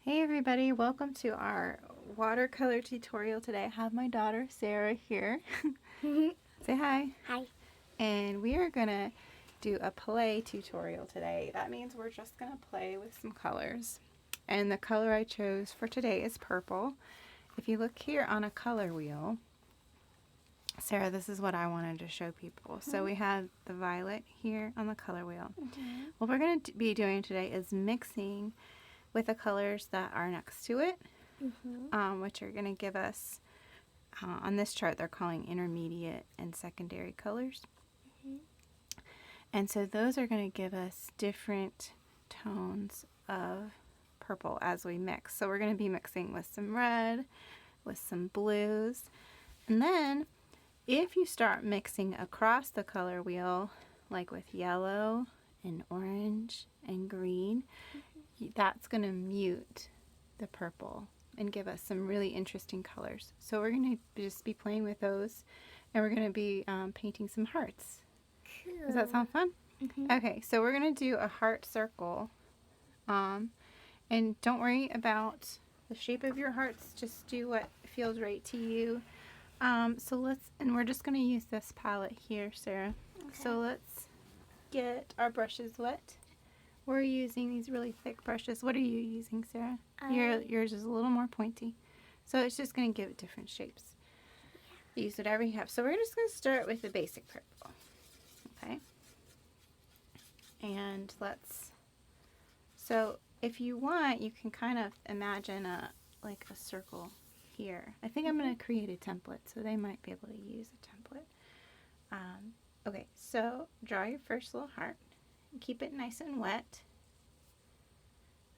Hey everybody, welcome to our watercolor tutorial today. I have my daughter Sarah here. Say hi. Hi. And we are gonna do a play tutorial today. That means we're just gonna play with some colors. And the color I chose for today is purple. If you look here on a color wheel, Sarah, this is what I wanted to show people. So we have the violet here on the color wheel. What we're going to be doing today is mixing with the colors that are next to it, which are going to give us, on this chart they're calling intermediate and secondary colors. And so those are going to give us different tones of purple as we mix. So we're going to be mixing with some red, with some blues, and then if you start mixing across the color wheel, like with yellow and orange and green, that's going to mute the purple and give us some really interesting colors. So we're going to just be playing with those, and we're going to be painting some hearts. Cool. Does that sound fun? Okay, so we're going to do a heart circle. And don't worry about the shape of your hearts. Just do what feels right to you. And we're just going to use this palette here, Sarah. Okay. So let's get our brushes wet. We're using these really thick brushes. What are you using, Sarah? Yours is a little more pointy. So it's just going to give it different shapes. Yeah. Use whatever you have. So we're just going to start with the basic purple. Okay. And so if you want, you can kind of imagine like a circle here. I think I'm going to create a template, so they might be able to use a template. Okay, so draw your first little heart. Keep it nice and wet.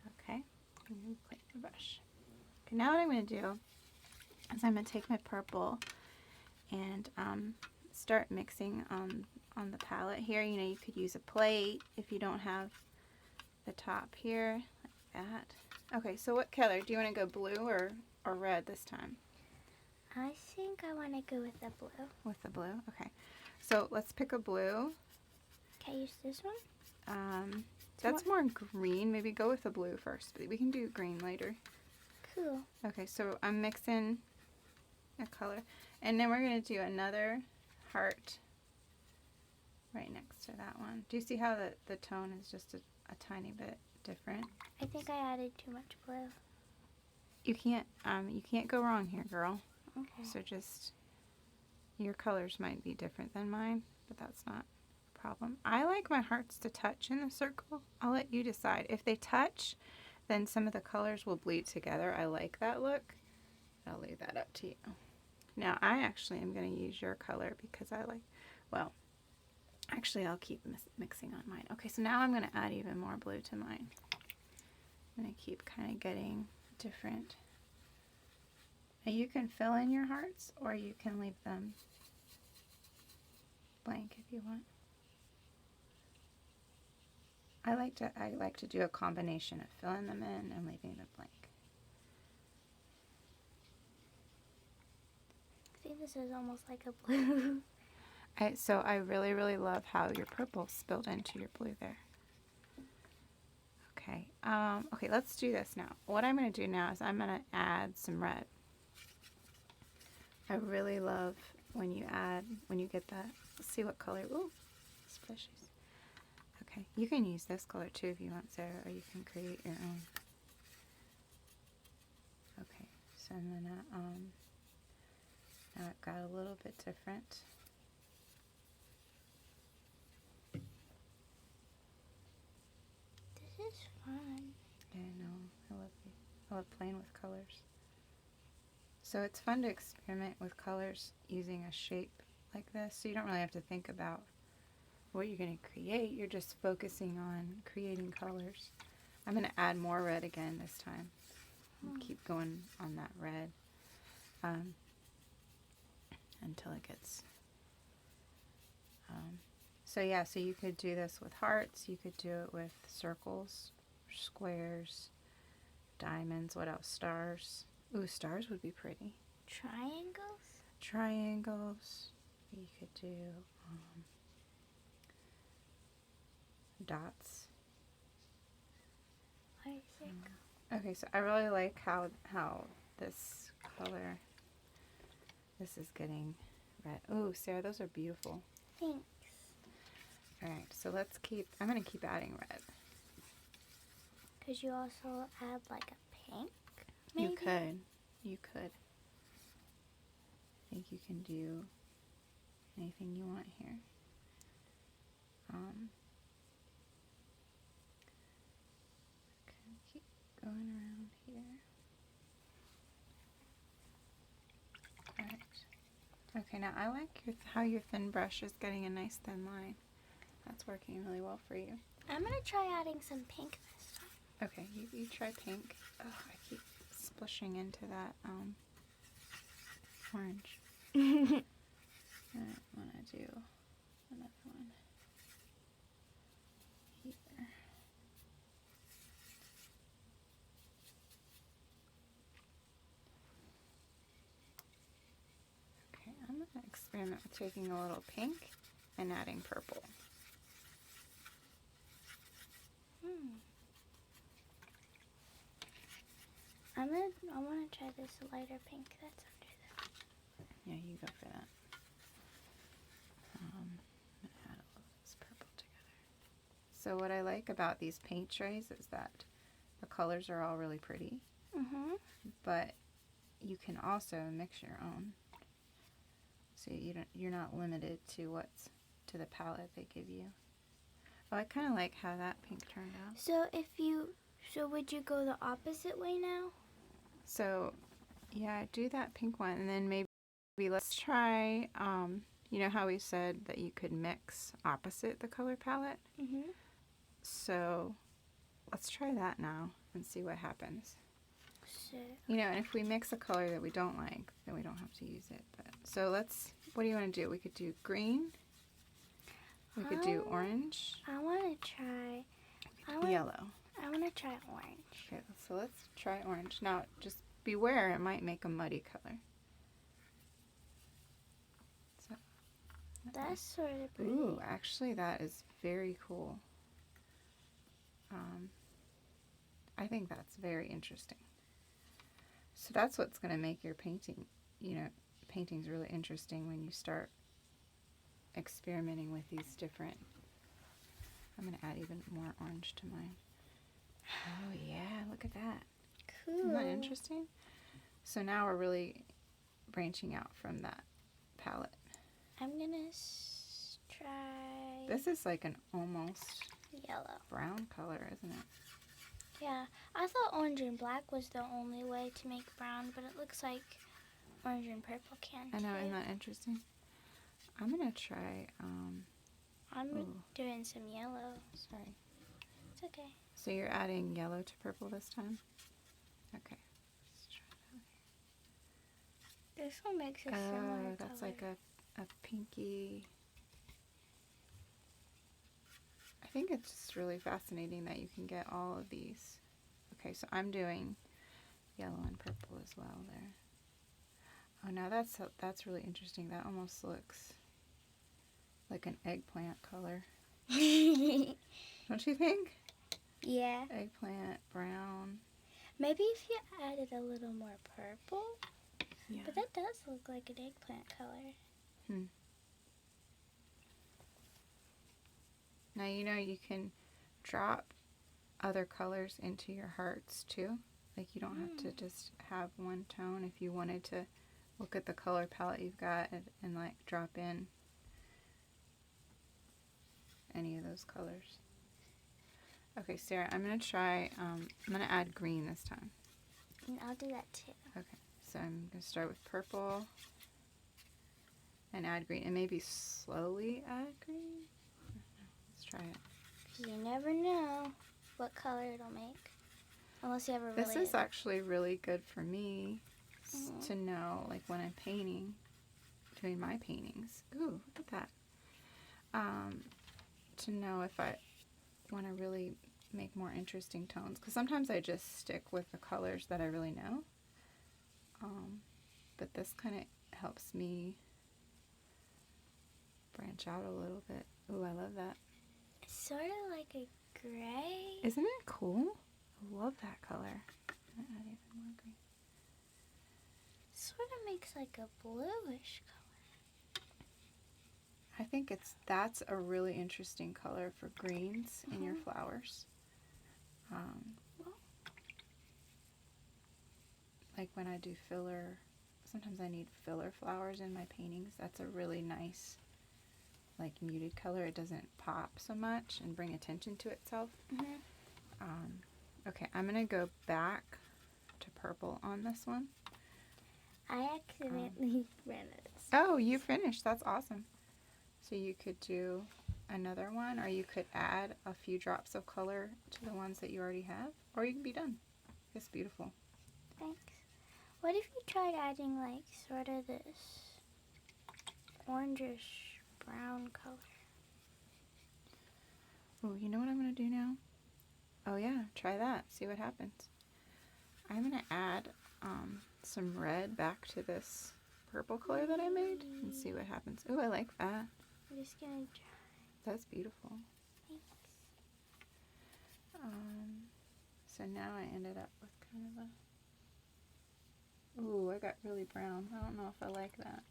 Okay, I'm going to clean the brush. Okay, now what I'm going to do is I'm going to take my purple and start mixing on the palette here. You know, you could use a plate if you don't have the top here, like that. Okay, so what color? Do you want to go blue or red this time? I think I want to go with the blue. With the blue? Okay. So let's pick a blue. Can I use this one? That's more green. Maybe go with the blue first, but we can do green later. Cool. Okay, so I'm mixing a color. And then we're going to do another heart right next to that one. Do you see how the tone is just a tiny bit different? I think I added too much blue. You can't go wrong here, girl. Okay. So just, your colors might be different than mine, but that's not a problem. I like my hearts to touch in the circle. I'll let you decide. If they touch, then some of the colors will bleed together. I like that look. I'll leave that up to you. Now, I actually am going to use your color because I like, well, actually I'll keep mixing on mine. Okay, so now I'm going to add even more blue to mine. I'm going to keep kind of getting different. Now you can fill in your hearts or you can leave them blank if you want. I like to do a combination of filling them in and leaving them blank. I think this is almost like a blue. So I really, really love how your purple spilled into your blue there. Okay, okay, let's do this now. What I'm going to do now is I'm going to add some red. I really love when you get that. Let's see what color. Ooh, splashes. Okay, you can use this color too if you want, Sarah, or you can create your own. Okay, so I'm going to, now it got a little bit different. This is fun. Yeah, I know. I love playing with colors. So it's fun to experiment with colors using a shape like this. So you don't really have to think about what you're going to create. You're just focusing on creating colors. I'm going to add more red again this time. Keep going on that red until it gets... So yeah, so you could do this with hearts. You could do it with circles, squares, diamonds. What else? Stars. Ooh, stars would be pretty. Triangles? Triangles. You could do dots. Why is it? Okay, so I really like how this color, this is getting red. Oh, Sarah, those are beautiful. Thanks. All right, so I'm going to keep adding red. Could you also add like a pink? Maybe? You could. You could. I think you can do anything you want here. Okay, keep going around here. All right. Okay, now I like how your thin brush is getting a nice thin line. That's working really well for you. I'm going to try adding some pink this time. Okay, you try pink. Oh, I keep splishing into that orange. I want to do another one here. Okay, I'm going to experiment with taking a little pink and adding purple. I want to try this lighter pink that's under that. Yeah, you go for that. I'm going to add a little of this purple together. So what I like about these paint trays is that the colors are all really pretty, but you can also mix your own. So you're not limited to what's to the palette they give you. Oh, I kind of like how that pink turned out. So would you go the opposite way now? So yeah, do that pink one, and then maybe let's try, you know how we said that you could mix opposite the color palette? So let's try that now and see what happens. You know, and if we mix a color that we don't like, then we don't have to use it. But so what do you want to do? We could do green. We could do orange. I want to try Yellow. I want to try orange. Okay, so let's try orange. Now, just beware, it might make a muddy color. So, that's sort of pretty. Ooh, actually, that is very cool. I think that's very interesting. So that's what's going to make your painting, painting's really interesting when you start experimenting with these different. I'm going to add even more orange to mine. Oh yeah, look at that. Cool. Isn't that interesting? So now we're really branching out from that palette. I'm going to try This is like an almost yellow. Brown color, isn't it? Yeah, I thought orange and black was the only way to make brown, but it looks like orange and purple can too. I know, isn't that interesting? I'm going to try, I'm doing some yellow. Sorry. It's okay. So you're adding yellow to purple this time? Okay. Let's try that. This one makes a similar that's color. like a pinky. I think it's just really fascinating that you can get all of these. Okay, so I'm doing yellow and purple as well there. Oh, now that's really interesting. That almost looks like an eggplant color. Don't you think? Yeah. Eggplant, brown. Maybe if you added a little more purple. Yeah. But that does look like an eggplant color. Now you can drop other colors into your hearts too. Like you don't have to just have one tone. If you wanted to look at the color palette you've got and like drop in any of those colors. Okay, Sarah, I'm going to try, I'm going to add green this time. And I'll do that too. Okay, so I'm going to start with purple and add green, and maybe slowly add green. Let's try it. You never know what color it'll make. Unless you ever really... This is actually really good for me to know, like when I'm doing my paintings. Ooh, look at that. To know if I want to really make more interesting tones, because sometimes I just stick with the colors that I really know. But this kind of helps me branch out a little bit. Ooh, I love that. It's sort of like a gray. Isn't it cool? I love that color. makes like a bluish I think that's a really interesting color for greens in your flowers. Like when I do filler, sometimes I need filler flowers in my paintings. That's a really nice, like muted color. It doesn't pop so much and bring attention to itself. Okay, I'm gonna go back to purple on this one. I accidentally ran it. Oh, you finished. That's awesome. So you could do another one, or you could add a few drops of color to the ones that you already have, or you can be done. It's beautiful. Thanks. What if you tried adding like sort of this orangish brown color? Oh, you know what I'm going to do now? Oh yeah, try that. See what happens. I'm going to add some red back to this purple color that I made and see what happens. Oh, I like that. I'm just gonna try. That's beautiful. Thanks. So now I ended up with kind of a... Ooh, I got really brown. I don't know if I like that.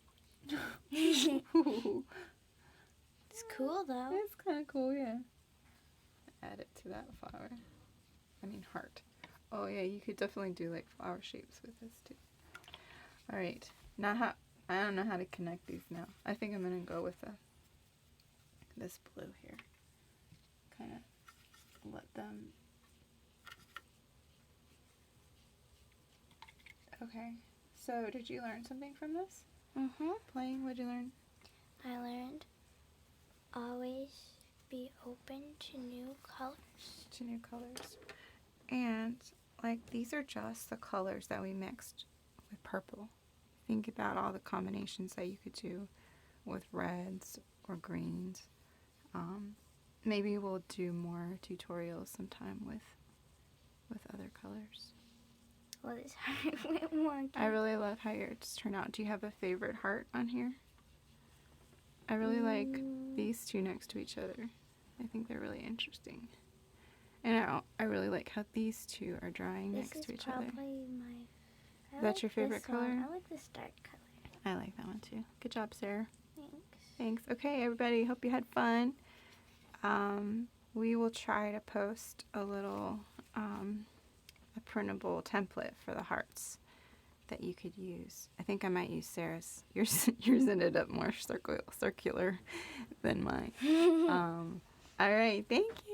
Ooh. It's cool though. It's kind of cool, yeah. Add it to that flower. I mean heart. Oh yeah, you could definitely do like flower shapes with this too. All right, now I don't know how to connect these now. I think I'm gonna go with this blue here. Kind of let them. Okay. So did you learn something from this? Playing? What'd you learn? I learned always be open to new colors. To new colors. And like these are just the colors that we mixed with purple. Think about all the combinations that you could do with reds or greens. Maybe we'll do more tutorials sometime with other colors. Well, this heart went wonky. I really love how yours turn out. Do you have a favorite heart on here? I really like these two next to each other. I think they're really interesting. And I really like how these two are drawing next to each other. That's your favorite color? I like this dark color. I like that one too. Good job, Sarah. Thanks. Thanks. Okay, everybody. Hope you had fun. We will try to post a little a printable template for the hearts that you could use. I think I might use Sarah's. Yours ended up more circular than mine. All right. Thank you.